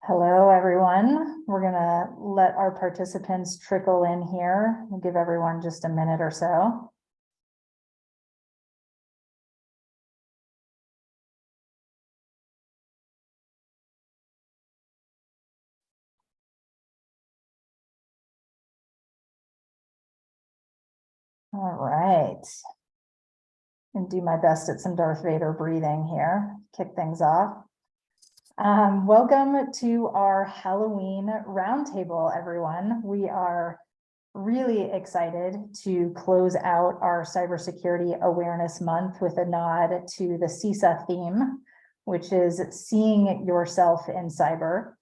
Hello, everyone. We're going to let our participants trickle in here. We'll give everyone just a minute or so. All right. And do my best at some Darth Vader breathing here. Kick things off. Welcome to our Halloween roundtable, everyone. We are really excited to close out our Cybersecurity Awareness Month with a nod to the CISA theme, which is seeing yourself in cyber.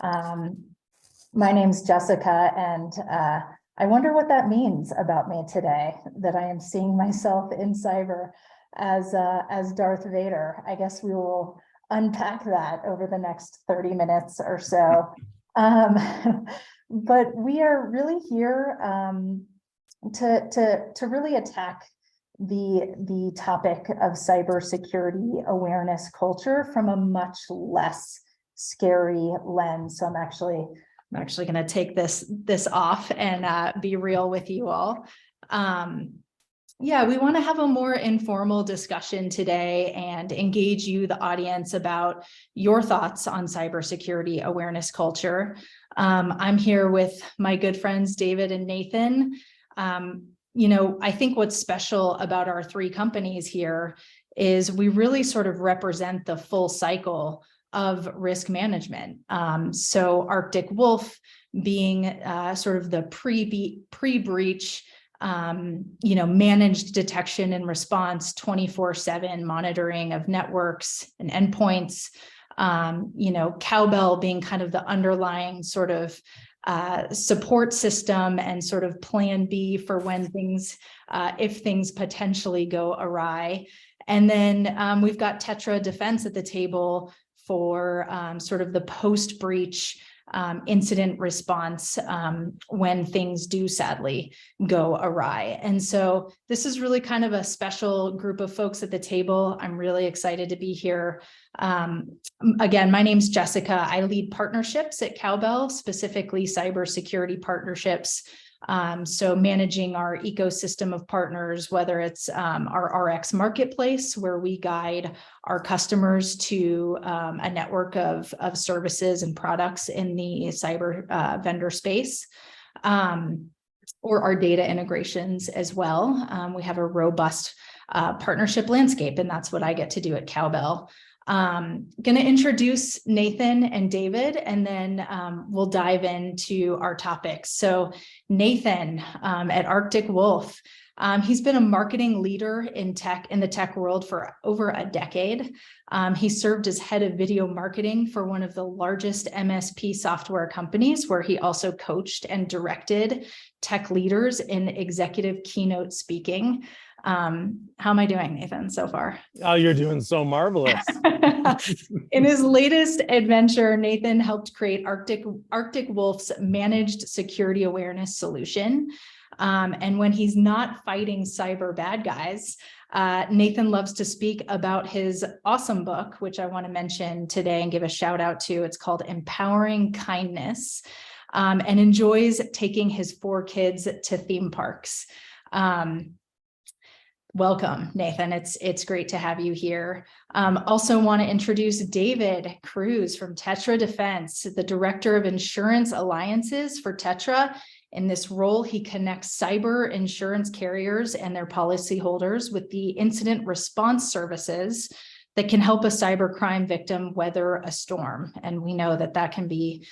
My name's Jessica, and I wonder what that means about me today, that I am seeing myself in cyber as Darth Vader. I guess we will unpack that over the next 30 minutes or so. But we are really here to really attack the topic of cybersecurity awareness culture from a much less scary lens. So I'm actually going to take this off and be real with you all. Yeah, we want to have a more informal discussion today and engage you, the audience, about your thoughts on cybersecurity awareness culture. I'm here with my good friends, David and Nathan. I think what's special about our three companies here is we really sort of represent the full cycle of risk management. So Arctic Wolf being sort of the pre-breach, managed detection and response, 24/7 monitoring of networks and endpoints. Cowbell being kind of the underlying sort of support system and sort of plan B for when things, if things potentially go awry. And then we've got Tetra Defense at the table for sort of the post-breach incident response when things do sadly go awry. And so this is really kind of a special group of folks at the table. I'm really excited to be here. Again, my name's Jessica. I lead partnerships at Cowbell, specifically cybersecurity partnerships. So managing our ecosystem of partners, whether it's our RX marketplace, where we guide our customers to a network of services and products in the cyber vendor space, or our data integrations as well. We have a robust partnership landscape, and that's what I get to do at Cowbell. Going to introduce Nathan and David, and then we'll dive into our topics. So Nathan at Arctic Wolf, he's been a marketing leader in the tech world for over a decade. He served as head of video marketing for one of the largest MSP software companies, where he also coached and directed tech leaders in executive keynote speaking. How am I doing, Nathan, so far? Oh, you're doing so marvelous. In his latest adventure, Nathan helped create Arctic Wolf's managed security awareness solution. And when he's not fighting cyber bad guys, Nathan loves to speak about his awesome book, which I want to mention today and give a shout out to. It's called Empowering Kindness, and enjoys taking his 4 kids to theme parks. Welcome, Nathan. It's great to have you here. Also want to introduce David Cruz from Tetra Defense, the Director of Insurance Alliances for Tetra. In this role, he connects cyber insurance carriers and their policyholders with the incident response services that can help a cybercrime victim weather a storm. And we know that can be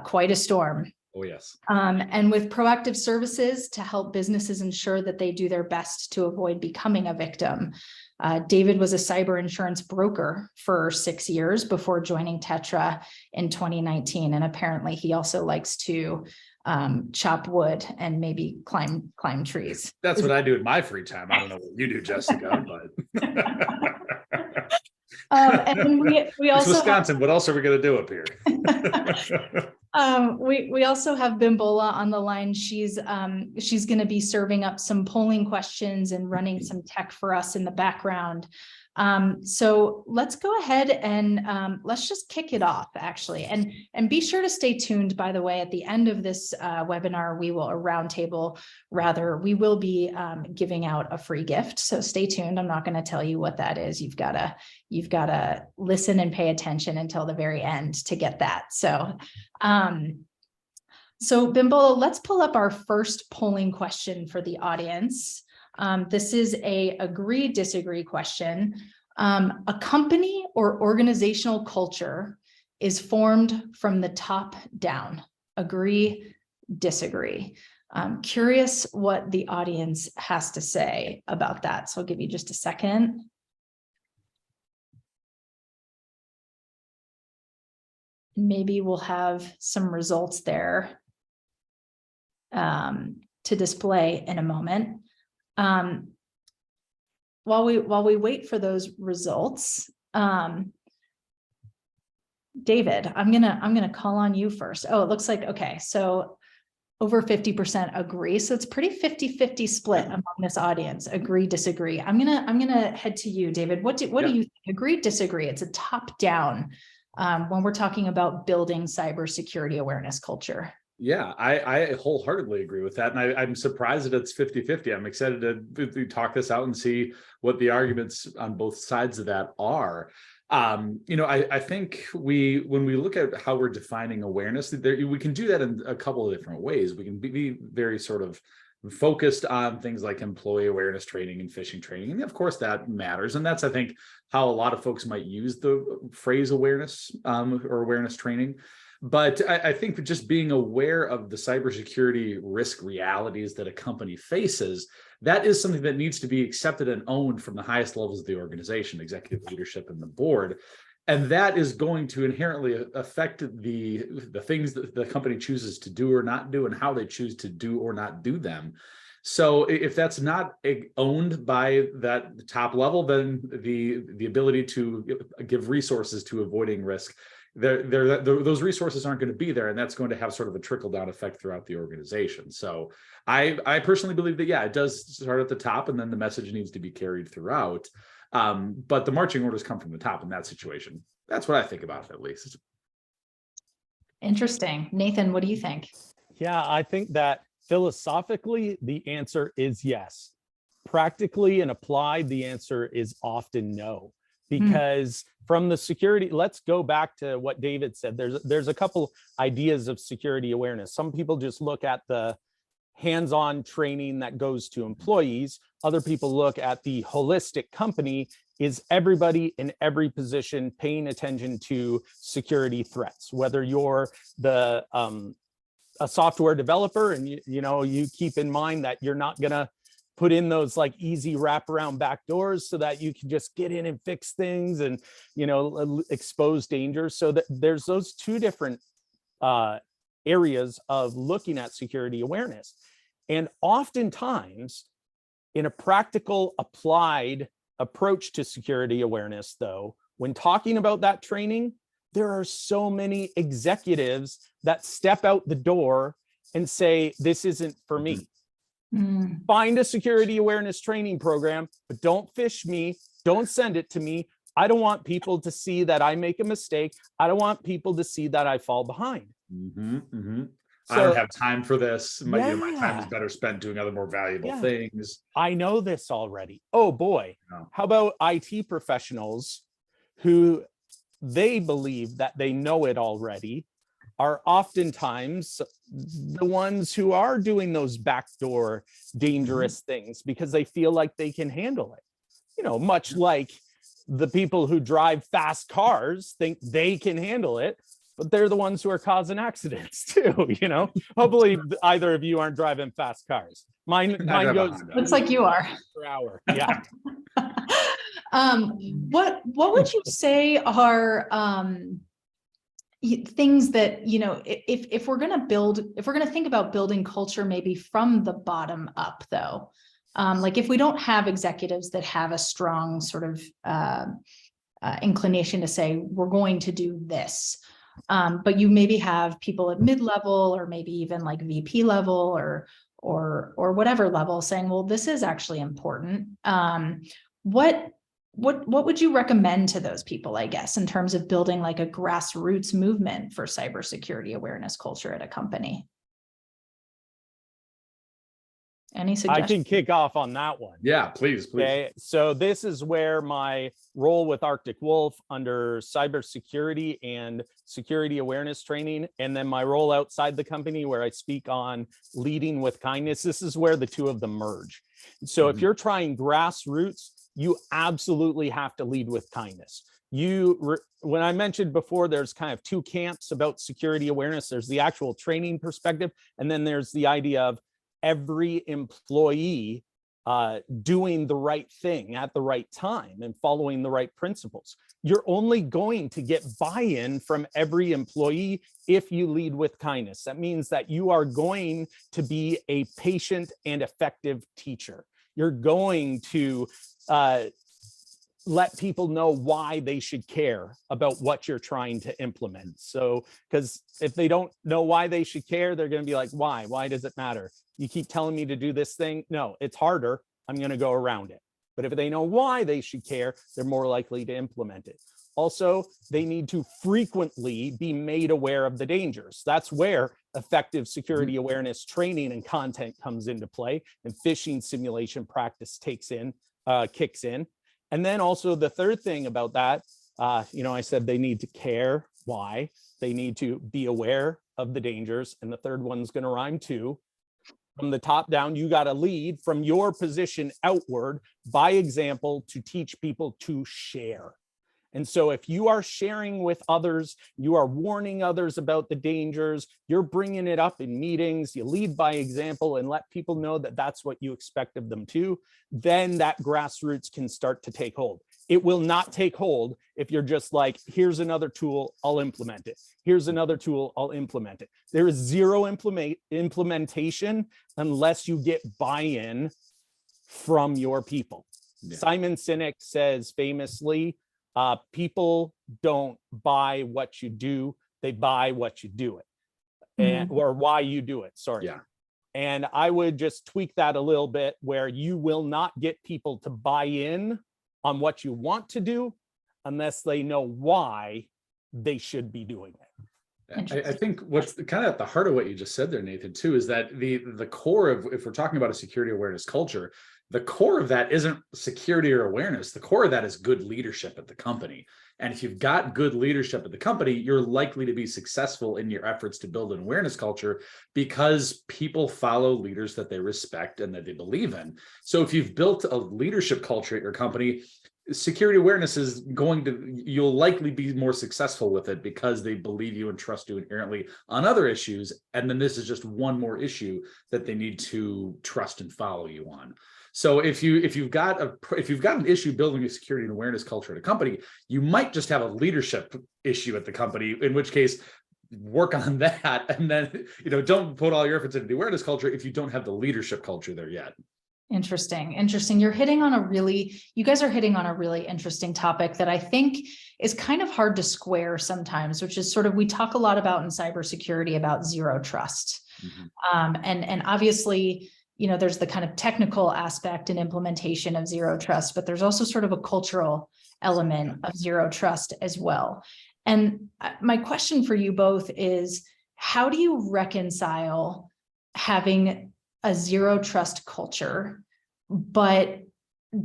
quite a storm. Oh, yes. And with proactive services to help businesses ensure that they do their best to avoid becoming a victim. David was a cyber insurance broker for 6 years before joining Tetra in 2019. And apparently he also likes to chop wood and maybe climb trees. That's what I do in my free time. I don't know what you do, Jessica, but and we also Wisconsin. What else are we going to do up here? We also have Bimbola on the line. She's going to be serving up some polling questions and running some tech for us in the background. So let's go ahead and let's just kick it off, actually, and be sure to stay tuned. By the way, at the end of this webinar, we will be giving out a free gift. So stay tuned. I'm not going to tell you what that is. You've got to listen and pay attention until the very end to get that. So Bimbola, let's pull up our first polling question for the audience. This is a agree, disagree question. A company or organizational culture is formed from the top down. Agree, disagree. I'm curious what the audience has to say about that. So I'll give you just a second. Maybe we'll have some results there to display in a moment. While we wait for those results, David, I'm gonna call on you first. Oh, it looks like, okay, so over 50% agree. So it's pretty 50-50 split among this audience. Agree, disagree. I'm gonna head to you, David. What do you think? Agree, disagree? It's a top down when we're talking about building cybersecurity awareness culture. Yeah, I wholeheartedly agree with that. And I'm surprised that it's 50-50. I'm excited to talk this out and see what the arguments on both sides of that are. I think when we look at how we're defining awareness, we can do that in a couple of different ways. We can be very sort of focused on things like employee awareness training and phishing training. And of course that matters. And that's, I think, how a lot of folks might use the phrase awareness or awareness training. But I think that just being aware of the cybersecurity risk realities that a company faces, that is something that needs to be accepted and owned from the highest levels of the organization, executive leadership and the board. And that is going to inherently affect the things that the company chooses to do or not do and how they choose to do or not do them. So if that's not owned by that top level, then the ability to give resources to avoiding risk, those resources aren't going to be there, and that's going to have sort of a trickle-down effect throughout the organization. So I personally believe that, yeah, it does start at the top, and then the message needs to be carried throughout. But the marching orders come from the top in that situation. That's what I think about it, at least. Interesting. Nathan, what do you think? Yeah, I think that philosophically, the answer is yes. Practically and applied, the answer is often no. Because from the security, let's go back to what David said. There's a couple ideas of security awareness. Some people just look at the hands-on training that goes to employees. Other people look at the holistic company. Is everybody in every position paying attention to security threats? Whether you're a software developer and you keep in mind that you're not gonna put in those like easy wraparound backdoors so that you can just get in and fix things and expose dangers. So that there's those two different areas of looking at security awareness. And oftentimes in a practical applied approach to security awareness, though, when talking about that training, there are so many executives that step out the door and say, this isn't for me. Find a security awareness training program, but don't fish me. Don't send it to me. I don't want people to see that I make a mistake. I don't want people to see that I fall behind. So, I don't have time for this. My time is better spent doing other more valuable things. I know this already. Oh boy. How about IT professionals who they believe that they know it already are oftentimes the ones who are doing those backdoor dangerous things because they feel like they can handle it. Much like the people who drive fast cars think they can handle it, but they're the ones who are causing accidents too. Hopefully either of you aren't driving fast cars. Mine goes. Looks like you are. Per hour. Yeah. What would you say are things that, if we're going to think about building culture, maybe from the bottom up, though, like if we don't have executives that have a strong sort of inclination to say, we're going to do this, But you maybe have people at mid-level or maybe even like VP level or whatever level saying, well, this is actually important. What would you recommend to those people, I guess, in terms of building like a grassroots movement for cybersecurity awareness culture at a company? Any I suggestions? can kick off on that one. Yeah, please. Okay, so this is where my role with Arctic Wolf under cybersecurity and security awareness training, and then my role outside the company where I speak on leading with kindness, this is where the two of them merge. So if you're trying grassroots, you absolutely have to lead with kindness. When I mentioned before, there's kind of two camps about security awareness. There's the actual training perspective, and then there's the idea of every employee doing the right thing at the right time and following the right principles. You're only going to get buy-in from every employee if you lead with kindness. That means that you are going to be a patient and effective teacher. You're going to let people know why they should care about what you're trying to implement. So, because if they don't know why they should care, they're going to be like, why? Why does it matter? You keep telling me to do this thing. No, it's harder. I'm going to go around it. But if they know why they should care, they're more likely to implement it. Also, they need to frequently be made aware of the dangers. That's where effective security awareness training and content comes into play, and phishing simulation practice kicks in. And then also the third thing about that, I said they need to care. Why? They need to be aware of the dangers. And the third one's going to rhyme too. From the top down, you got to lead from your position outward by example to teach people to share. And so if you are sharing with others, you are warning others about the dangers, you're bringing it up in meetings, you lead by example and let people know that that's what you expect of them too, then that grassroots can start to take hold. It will not take hold if you're just like, here's another tool, I'll implement it. Here's another tool, I'll implement it. There is zero implementation unless you get buy-in from your people. Yeah. Simon Sinek says famously, people don't buy what you do, they buy what you do it, and or why you do it, sorry. Yeah. And I would just tweak that a little bit where you will not get people to buy in on what you want to do unless they know why they should be doing it. I think what's kind of at the heart of what you just said there, Nathan, too, is that the core of, if we're talking about a security awareness culture, the core of that isn't security or awareness. The core of that is good leadership at the company. And if you've got good leadership at the company, you're likely to be successful in your efforts to build an awareness culture because people follow leaders that they respect and that they believe in. So if you've built a leadership culture at your company, security awareness is you'll likely be more successful with it because they believe you and trust you inherently on other issues. And then this is just one more issue that they need to trust and follow you on. So if you've got an issue building a security and awareness culture at a company, you might just have a leadership issue at the company, in which case work on that. And then, don't put all your efforts into the awareness culture if you don't have the leadership culture there yet. Interesting. You guys are hitting on a really interesting topic that I think is kind of hard to square sometimes, which is sort of, we talk a lot about in cybersecurity about zero trust. And obviously, there's the kind of technical aspect and implementation of zero trust, but there's also sort of a cultural element of zero trust as well. And my question for you both is, how do you reconcile having a zero trust culture, but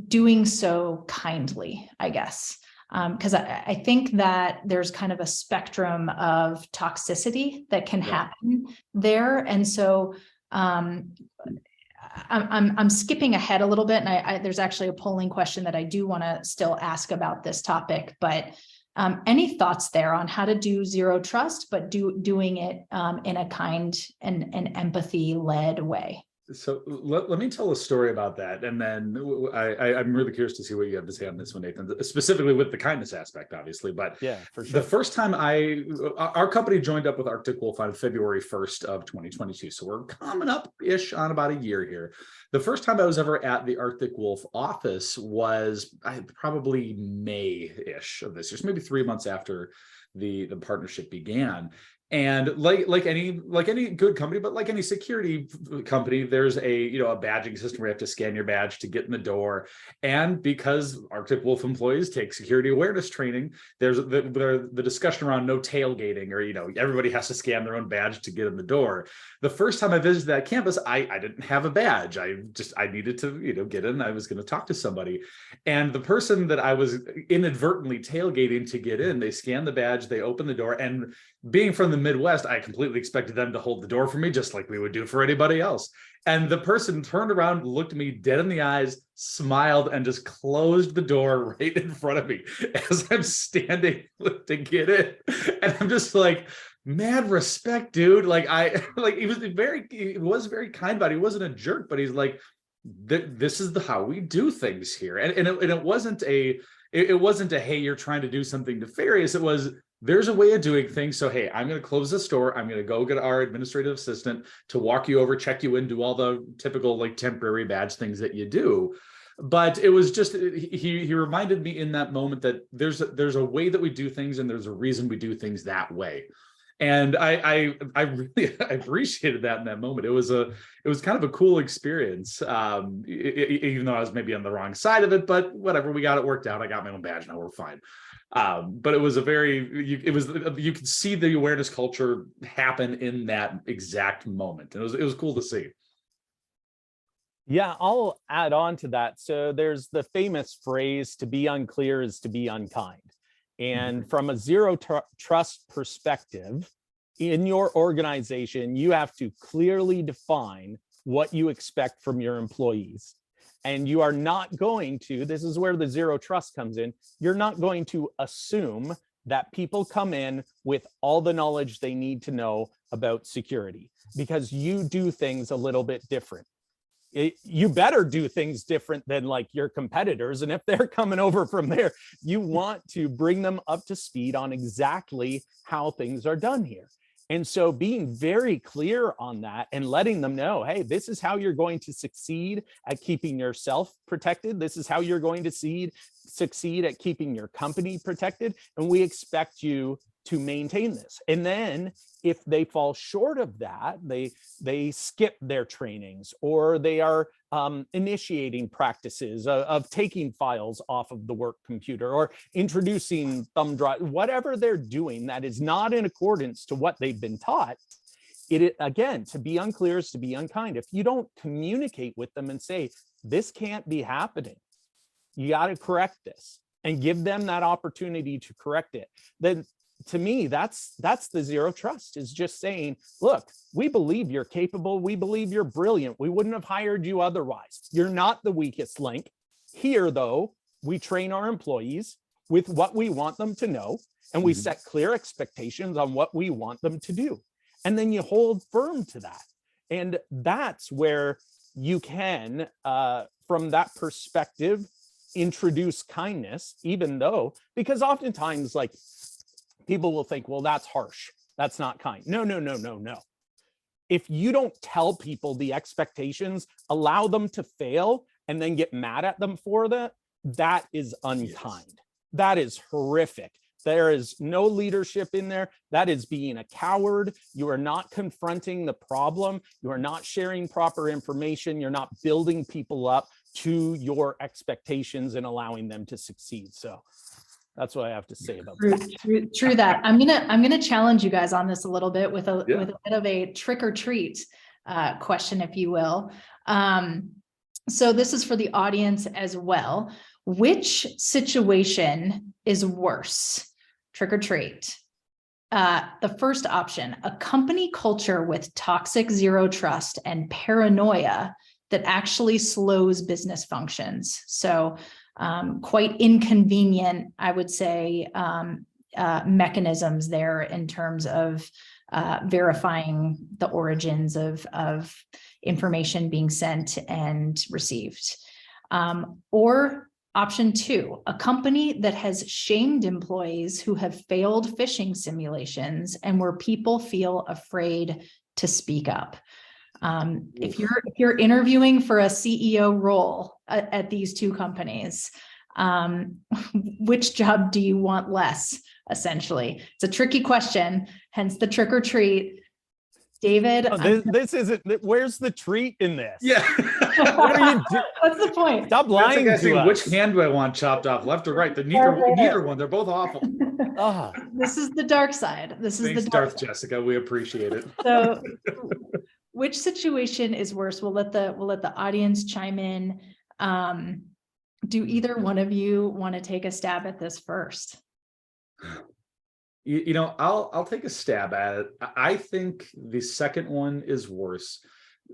doing so kindly, I guess? Because I think that there's kind of a spectrum of toxicity that can happen there. And so I'm skipping ahead a little bit, and there's actually a polling question that I do want to still ask about this topic, but any thoughts there on how to do zero trust, but doing it in a kind and empathy-led way? So let me tell a story about that, and then I'm really curious to see what you have to say on this one, Nathan, specifically with the kindness aspect, obviously. But Yeah, for the sure. first time our company joined up with Arctic Wolf on February 1st of 2022, so we're coming up-ish on about a year here. The first time I was ever at the Arctic Wolf office was probably May-ish of this year, so maybe 3 months after the partnership began. And like any good company, but like any security company, there's a badging system where you have to scan your badge to get in the door. And because Arctic Wolf employees take security awareness training, there's the discussion around no tailgating, or everybody has to scan their own badge to get in the door. The first time I visited that campus, I didn't have a badge. I needed to get in. I was going to talk to somebody, and the person that I was inadvertently tailgating to get in, they scanned the badge, they opened the door, and being from the Midwest, I completely expected them to hold the door for me, just like we would do for anybody else. And the person turned around, looked me dead in the eyes, smiled, and just closed the door right in front of me as I'm standing to get in. And I'm just like, mad respect, dude. Like he was very kind about it. He wasn't a jerk, but he's like, this is how we do things here. And it wasn't a hey, you're trying to do something nefarious. It was, there's a way of doing things. So, hey, I'm going to close the store. I'm going to go get our administrative assistant to walk you over, check you in, do all the typical temporary badge things that you do. But it was just, he reminded me in that moment that there's a way that we do things, and there's a reason we do things that way. And I really appreciated that in that moment. It was kind of a cool experience, even though I was maybe on the wrong side of it, but whatever, we got it worked out. I got my own badge now, we're fine. But it was you could see the awareness culture happen in that exact moment. And it was cool to see. Yeah, I'll add on to that. So there's the famous phrase, to be unclear is to be unkind. And from a zero trust perspective, in your organization, you have to clearly define what you expect from your employees. And you are not going to, this is where the zero trust comes in, you're not going to assume that people come in with all the knowledge they need to know about security, because you do things a little bit different. You better do things different than your competitors. And if they're coming over from there, you want to bring them up to speed on exactly how things are done here. And so being very clear on that and letting them know, hey, this is how you're going to succeed at keeping yourself protected. This is how you're going to succeed at keeping your company protected. And we expect you to maintain this. And then if they fall short of that, they skip their trainings, or they are initiating practices of taking files off of the work computer, or introducing thumb drive, whatever they're doing that is not in accordance to what they've been taught. Again, to be unclear is to be unkind. If you don't communicate with them and say, this can't be happening, you got to correct this, and give them that opportunity to correct it, then to me, that's the zero trust, is just saying, look, we believe you're capable. We believe you're brilliant. We wouldn't have hired you otherwise. You're not the weakest link. Here, though, we train our employees with what we want them to know, and we set clear expectations on what we want them to do. And then you hold firm to that. And that's where you can, from that perspective, introduce kindness, even though, because oftentimes, people will think, well, that's harsh. That's not kind. No. If you don't tell people the expectations, allow them to fail, and then get mad at them for that, that is unkind. Yes. That is horrific. There is no leadership in there. That is being a coward. You are not confronting the problem. You are not sharing proper information. You're not building people up to your expectations and allowing them to succeed. So that's what I have to say about that. True that. I'm gonna challenge you guys on this a little bit with a bit of a trick or treat question, if you will. So this is for the audience as well. Which situation is worse? Trick or treat. The first option: a company culture with toxic zero trust and paranoia that actually slows business functions. So quite inconvenient, I would say, mechanisms there in terms of verifying the origins of information being sent and received. Or option two, a company that has shamed employees who have failed phishing simulations and where people feel afraid to speak up. If you're interviewing for a CEO role at these two companies, which job do you want less, essentially? It's a tricky question, hence the trick or treat. David, this isn't, where's the treat in this? Yeah. What are you doing? What's the point? Stop lying That's like to us. which hand do I want chopped off, left or right? Neither one. They're both awful. This is the dark side. This is Thanks, the dark Darth side. Jessica. We appreciate it. So, which situation is worse? We'll let the audience chime in. Do either one of you want to take a stab at this first? You know, I'll take a stab at it. I think the second one is worse,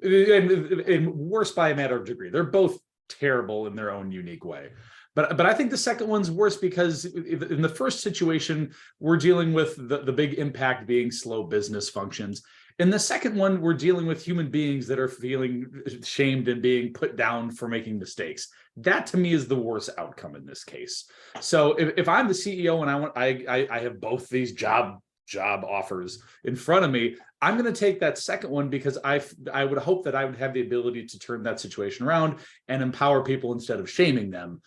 and worse by a matter of degree. They're both terrible in their own unique way. But I think the second one's worse because in the first situation, we're dealing with the big impact being slow business functions. In the second one, we're dealing with human beings that are feeling shamed and being put down for making mistakes. That to me is the worst outcome in this case. So if I'm the CEO and I have both these job offers in front of me, I'm going to take that second one because I would hope that I would have the ability to turn that situation around and empower people instead of shaming them.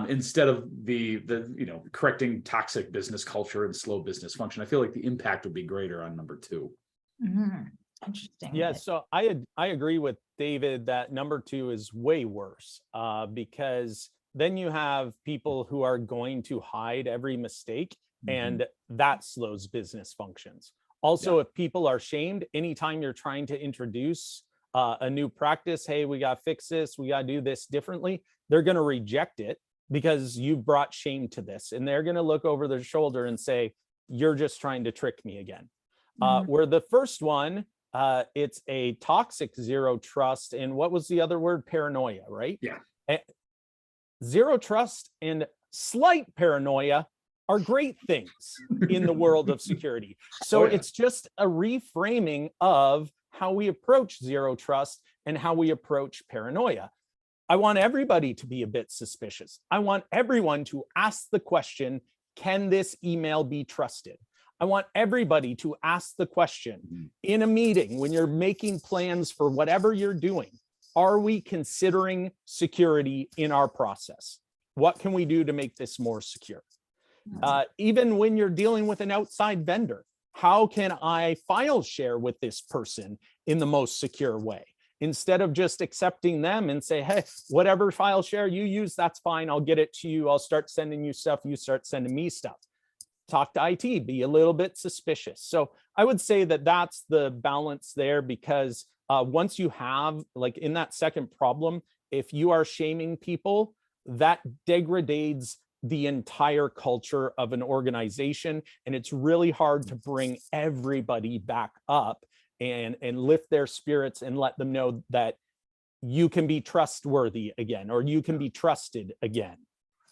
Instead of the correcting toxic business culture and slow business function. I feel like the impact would be greater on number two. Interesting. Yeah, so I agree with David that number two is way worse because then you have people who are going to hide every mistake, and that slows business functions. Also, if people are shamed, anytime you're trying to introduce a new practice, hey, we got to fix this, we got to do this differently, they're going to reject it because you've brought shame to this, and they're going to look over their shoulder and say, you're just trying to trick me again. Where the first one, it's a toxic zero trust. And what was the other word? Paranoia, right? Yeah. Zero trust and slight paranoia are great things in the world of security. So it's just a reframing of how we approach zero trust and how we approach paranoia. I want everybody to be a bit suspicious. I want everyone to ask the question, can this email be trusted? I want everybody to ask the question in a meeting when you're making plans for whatever you're doing. Are we considering security in our process? What can we do to make this more secure? Even when you're dealing with an outside vendor, how can I file share with this person in the most secure way? Instead of just accepting them and say, hey, whatever file share you use, that's fine. I'll get it to you. I'll start sending you stuff. You start sending me stuff. Talk to IT, be a little bit suspicious. So I would say that that's the balance there, because once you have, like in that second problem, if you are shaming people, that degrades the entire culture of an organization. And it's really hard to bring everybody back up and lift their spirits and let them know that you can be trustworthy again, or you can be trusted again.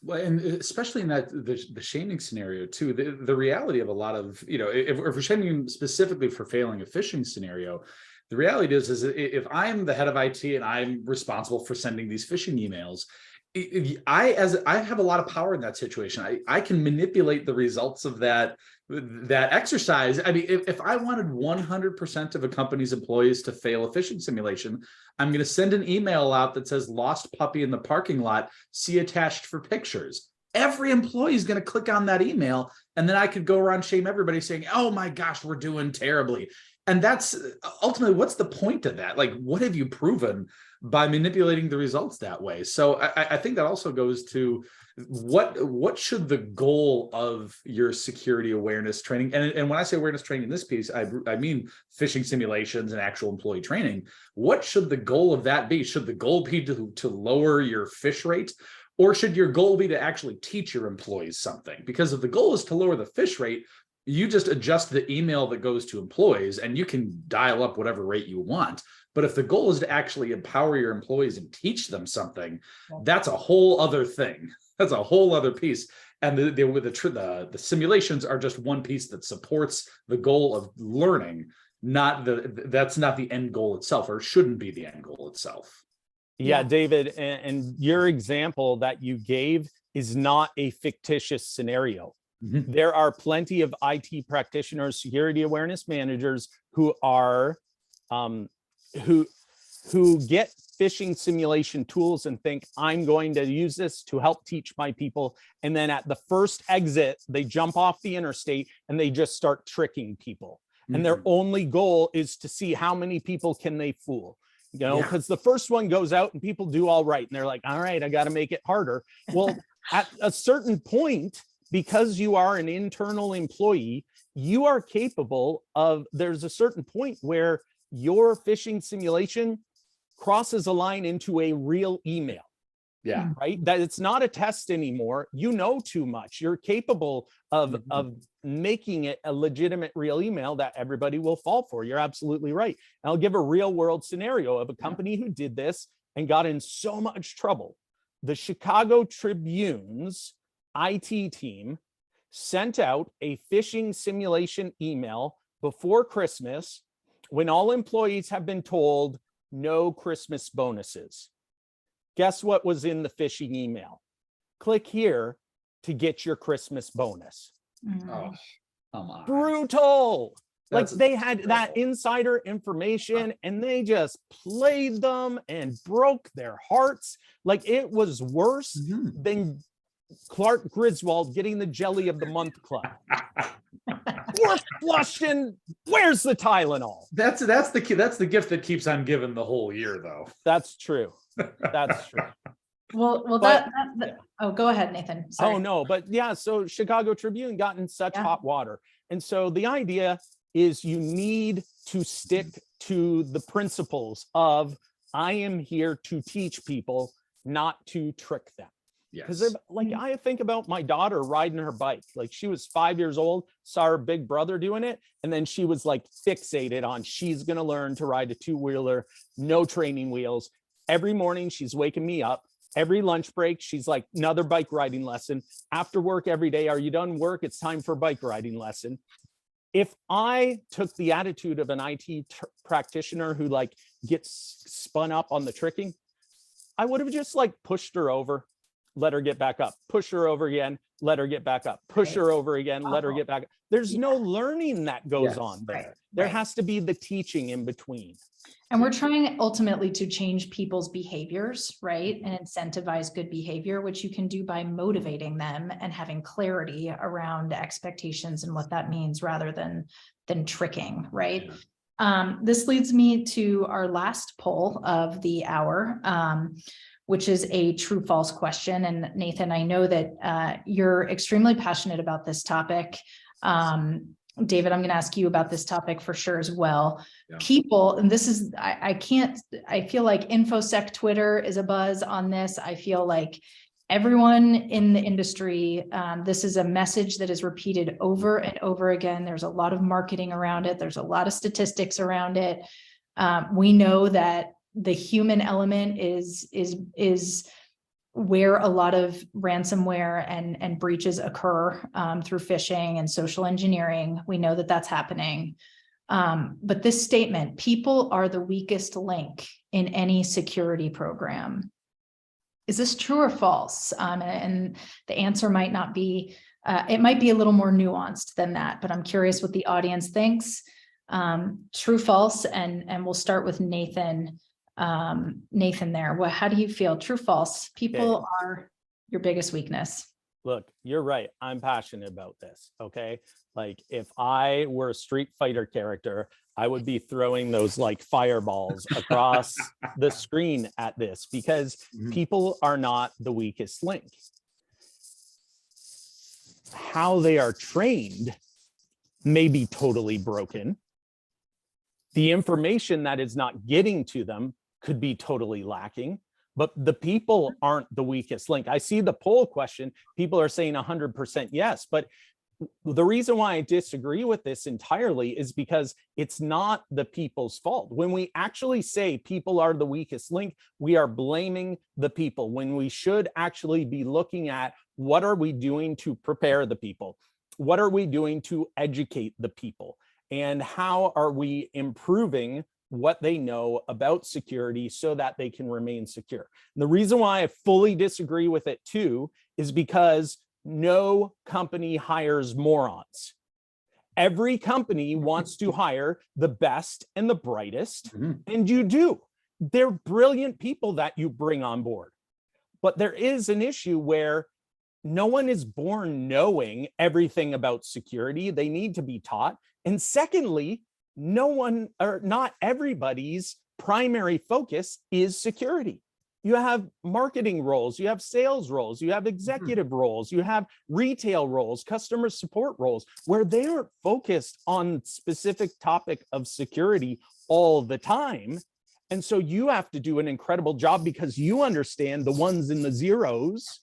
Well, and especially in that the shaming scenario too, the reality of a lot of, if we're shaming specifically for failing a phishing scenario, the reality is if I'm the head of IT and I'm responsible for sending these phishing emails, I have a lot of power in that situation. I can manipulate the results of that exercise. I mean, if I wanted 100% of a company's employees to fail a phishing simulation, I'm going to send an email out that says lost puppy in the parking lot, see attached for pictures. Every employee is going to click on that email, and then I could go around shame everybody saying, oh my gosh, we're doing terribly. And that's ultimately, what's the point of that? Like, what have you proven by manipulating the results that way? So I think that also goes to what should the goal of your security awareness training, and when I say awareness training in this piece, I mean phishing simulations and actual employee training. What should the goal of that be? Should the goal be to lower your phish rate? Or should your goal be to actually teach your employees something? Because if the goal is to lower the phish rate, you just adjust the email that goes to employees and you can dial up whatever rate you want. But if the goal is to actually empower your employees and teach them something, that's a whole other thing. That's a whole other piece. And the simulations are just one piece that supports the goal of learning. that's not the end goal itself, or shouldn't be the end goal itself. Yeah, David, and your example that you gave is not a fictitious scenario. Mhm. There are plenty of IT practitioners, security awareness managers who are who get phishing simulation tools and think, I'm going to use this to help teach my people. And then at the first exit, they jump off the interstate and they just start tricking people. And their only goal is to see how many people can they fool. You know, because the first one goes out and people do all right. And they're like, all right, I got to make it harder. Well, at a certain point, because you are an internal employee, you are capable of, there's a certain point where your phishing simulation crosses a line into a real email. Yeah. Right. That it's not a test anymore. You know too much. You're capable of making it a legitimate real email that everybody will fall for. You're absolutely right. And I'll give a real world scenario of a company who did this and got in so much trouble. The Chicago Tribune's IT team sent out a phishing simulation email before Christmas when all employees have been told no Christmas bonuses. Guess what was in the phishing email? Click here to get your Christmas bonus. Oh, come on. Brutal. That's like they had that insider information and they just played them and broke their hearts. Like it was worse than Clark Griswold getting the Jelly of the Month club. We're flushing. Where's the Tylenol? That's the gift that keeps on giving the whole year, though. That's true. That's true. Well, But- oh, go ahead, Nathan. Sorry. Oh no, but yeah, so Chicago Tribune got in such hot water. And so the idea is you need to stick to the principles of I am here to teach people, not to trick them. Because like I think about my daughter riding her bike, like she was 5 years old, saw her big brother doing it, and then she was like fixated on she's gonna learn to ride a two-wheeler, no training wheels. Every morning she's waking me up. Every lunch break, she's like, another bike riding lesson. After work every day, are you done work? It's time for a bike riding lesson. If I took the attitude of an IT practitioner who like gets spun up on the tricking, I would have just like pushed her over, let her get back up, push her over again, let her get back up, push her over again, let her get back up. There's no learning that goes on there. There has to be the teaching in between. And we're trying ultimately to change people's behaviors, right? And incentivize good behavior, which you can do by motivating them and having clarity around expectations and what that means rather than tricking, right? This leads me to our last poll of the hour, which is a true false question. And Nathan, I know that you're extremely passionate about this topic. David, I'm going to ask you about this topic for sure as well. People, and this is, I feel like InfoSec Twitter is a buzz on this. I feel like everyone in the industry, this is a message that is repeated over and over again. There's a lot of marketing around it. There's a lot of statistics around it. We know that the human element is where a lot of ransomware and breaches occur through phishing and social engineering. We know that that's happening. But this statement, people are the weakest link in any security program. Is this true or false? And the answer might not be, it might be a little more nuanced than that, but I'm curious what the audience thinks. True, false, and we'll start with Nathan. Nathan there. Well, how do you feel? True, false? People are your biggest weakness. Look, you're right. I'm passionate about this. Okay. Like if I were a Street Fighter character, I would be throwing those like fireballs across the screen at this because people are not the weakest link. How they are trained may be totally broken. The information that is not getting to them could be totally lacking, but the people aren't the weakest link. I see the poll question. People are saying 100% yes, but the reason why I disagree with this entirely is because it's not the people's fault. When we actually say people are the weakest link, we are blaming the people when we should actually be looking at what are we doing to prepare the people? What are we doing to educate the people? And how are we improving what they know about security so that they can remain secure? And the reason why I fully disagree with it too is because no company hires morons. Every company wants to hire the best and the brightest, and you do. They're brilliant people that you bring on board. But there is an issue where no one is born knowing everything about security. They need to be taught. And secondly, no one, or not everybody's primary focus is security. You have marketing roles, you have sales roles, you have executive roles, you have retail roles, customer support roles, where they aren't focused on specific topic of security all the time. And so you have to do an incredible job because you understand the ones and the zeros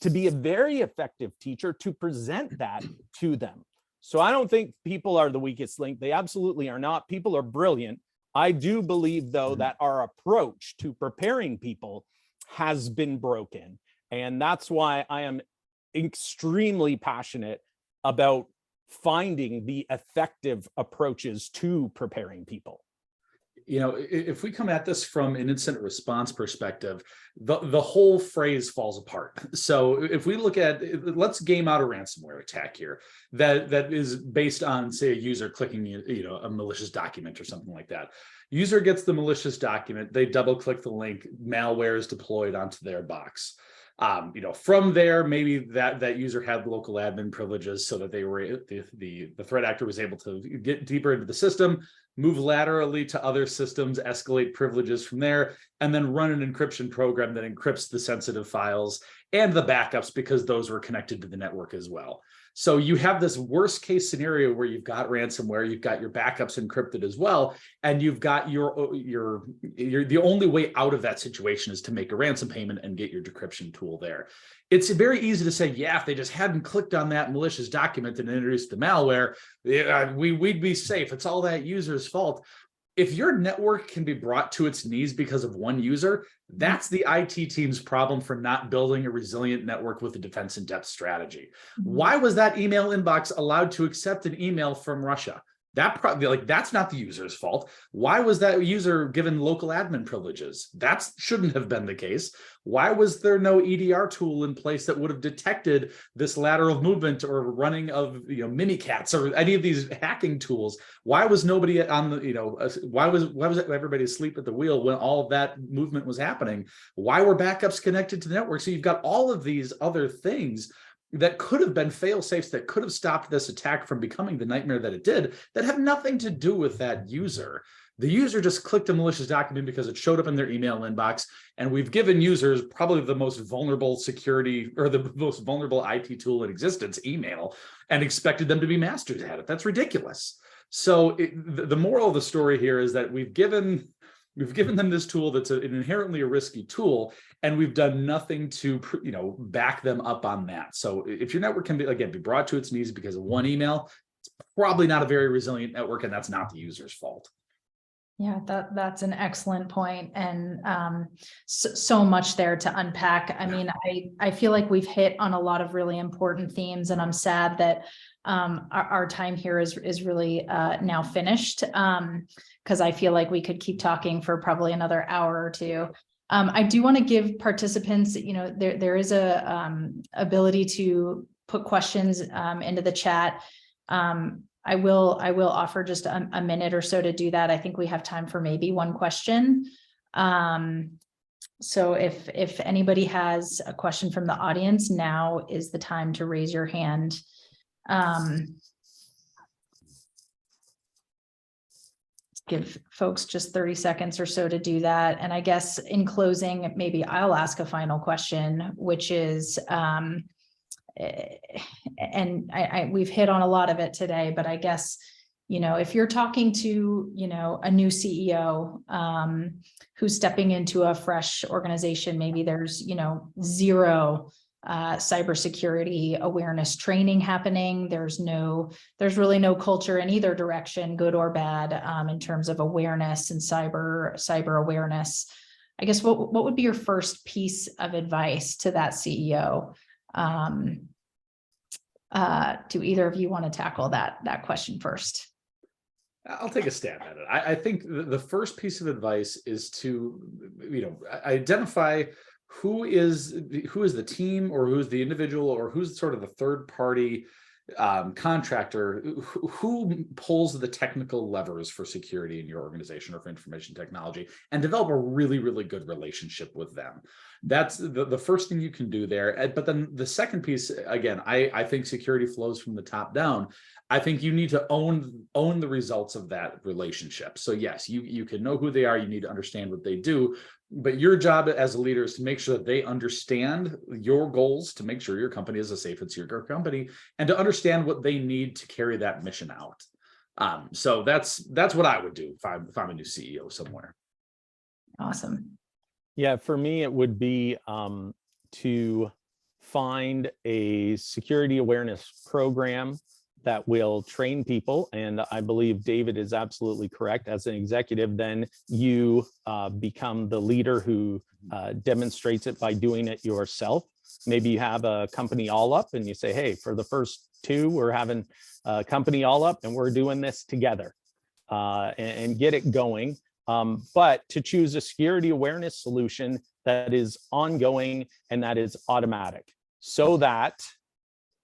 to be a very effective teacher to present that to them. So I don't think people are the weakest link. They absolutely are not. People are brilliant. I do believe, though, that our approach to preparing people has been broken. And that's why I am extremely passionate about finding the effective approaches to preparing people. You know, if we come at this from an incident response perspective, the whole phrase falls apart. So if we look at, let's game out a ransomware attack here that is based on, say, a user clicking, a malicious document or something like that. User gets the malicious document, they double click the link, malware is deployed onto their box. From there, maybe that user had local admin privileges so that they were the threat actor was able to get deeper into the system, move laterally to other systems, escalate privileges from there, and then run an encryption program that encrypts the sensitive files and the backups because those were connected to the network as well. So you have this worst case scenario where you've got ransomware, you've got your backups encrypted as well, and you've got your the only way out of that situation is to make a ransom payment and get your decryption tool there. It's very easy to say, yeah, if they just hadn't clicked on that malicious document and introduced the malware, we'd be safe. It's all that user's fault. If your network can be brought to its knees because of one user, that's the IT team's problem for not building a resilient network with a defense in depth strategy. Why was that email inbox allowed to accept an email from Russia? That's not the user's fault. Why was that user given local admin privileges? That shouldn't have been the case. Why was there no EDR tool in place that would have detected this lateral movement or running of mimikatz or any of these hacking tools? Why was nobody on the why was everybody asleep at the wheel when all of that movement was happening? Why were backups connected to the network? So you've got all of these other things that could have been fail safes that could have stopped this attack from becoming the nightmare that it did, that have nothing to do with that user. The user just clicked a malicious document because it showed up in their email inbox, and we've given users probably the most vulnerable security or the most vulnerable IT tool in existence, email, and expected them to be masters at it. That's ridiculous. So the moral of the story here is that we've given them this tool that's an inherently a risky tool, and we've done nothing to back them up on that. So if your network can be brought to its knees because of one email, it's probably not a very resilient network, and that's not the user's fault. Yeah, that's an excellent point, and so much there to unpack. I mean, I feel like we've hit on a lot of really important themes, and I'm sad that our time here is really now finished, because I feel like we could keep talking for probably another hour or two. I do want to give participants, there is a ability to put questions into the chat. I will offer just a minute or so to do that. I think we have time for maybe one question. So if anybody has a question from the audience, now is the time to raise your hand. Give folks just 30 seconds or so to do that. And I guess in closing, maybe I'll ask a final question, which is, and we've hit on a lot of it today, but I guess, if you're talking to, a new CEO who's stepping into a fresh organization, maybe there's, zero cybersecurity awareness training happening. There's really no culture in either direction, good or bad, in terms of awareness and cyber awareness. I guess what would be your first piece of advice to that CEO? Do either of you want to tackle that question first? I'll take a stab at it. I think the first piece of advice is to, identify who is the team, or who's the individual, or who's sort of the third party contractor who pulls the technical levers for security in your organization or for information technology, and develop a really, really good relationship with them. That's the first thing you can do there. But then the second piece, again, I think security flows from the top down. I think you need to own the results of that relationship. So yes, you can know who they are, you need to understand what they do, but your job as a leader is to make sure that they understand your goals, to make sure your company is a safe and secure company, and to understand what they need to carry that mission out. So that's what I would do if I'm a new CEO somewhere. Awesome. Yeah, for me, it would be to find a security awareness program that will train people. And I believe David is absolutely correct. As an executive, then you become the leader who demonstrates it by doing it yourself. Maybe you have a company all up and you say, hey, for the first 2, we're having a company all up and we're doing this together, and get it going. But to choose a security awareness solution that is ongoing and that is automatic, so that,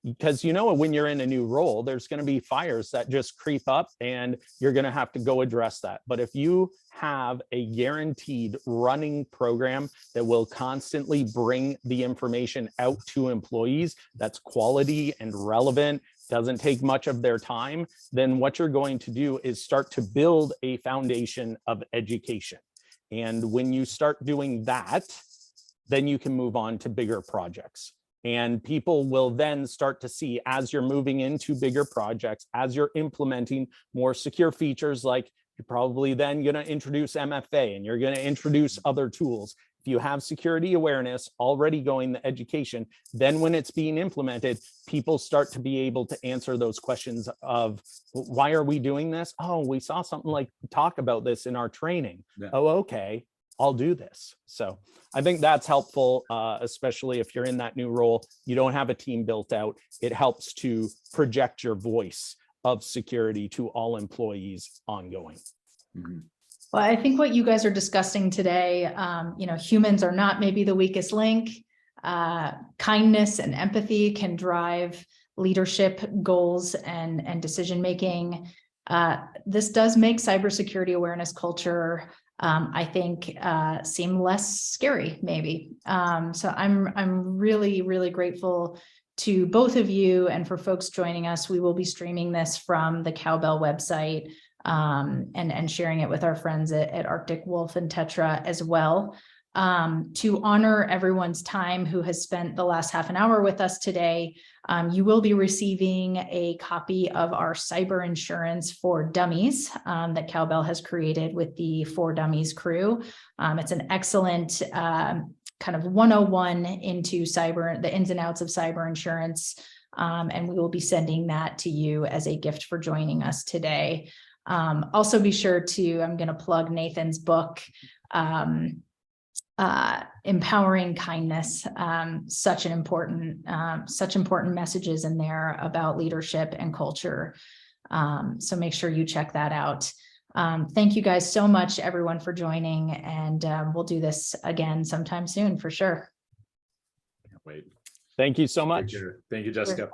because when you're in a new role, there's going to be fires that just creep up and you're going to have to go address that. But if you have a guaranteed running program that will constantly bring the information out to employees, that's quality and relevant, doesn't take much of their time, then what you're going to do is start to build a foundation of education. And when you start doing that, then you can move on to bigger projects. And people will then start to see, as you're moving into bigger projects, as you're implementing more secure features, like you're probably then going to introduce MFA and you're going to introduce other tools. If you have security awareness already going, the education, then when it's being implemented, people start to be able to answer those questions of, why are we doing this? Oh, we saw something like talk about this in our training. Yeah. Oh, okay, I'll do this. So I think that's helpful, especially if you're in that new role, you don't have a team built out. It helps to project your voice of security to all employees ongoing. Mm-hmm. Well, I think what you guys are discussing today, humans are not maybe the weakest link. Kindness and empathy can drive leadership goals and decision-making. This does make cybersecurity awareness culture, I think, seem less scary, maybe. So I'm really, really grateful to both of you, and for folks joining us. We will be streaming this from the Cowbell website, and sharing it with our friends at Arctic Wolf and Tetra as well. To honor everyone's time who has spent the last half an hour with us today, you will be receiving a copy of our cyber insurance for dummies that Cowbell has created with the For Dummies crew. It's an excellent kind of 101 into cyber, the ins and outs of cyber insurance. And we will be sending that to you as a gift for joining us today. Also be sure to, I'm going to plug Nathan's book, Empowering Kindness. Such important messages in there about leadership and culture. So make sure you check that out. Thank you guys so much, everyone, for joining, and we'll do this again sometime soon for sure. Can't wait. Thank you so much. Thank you, Jessica.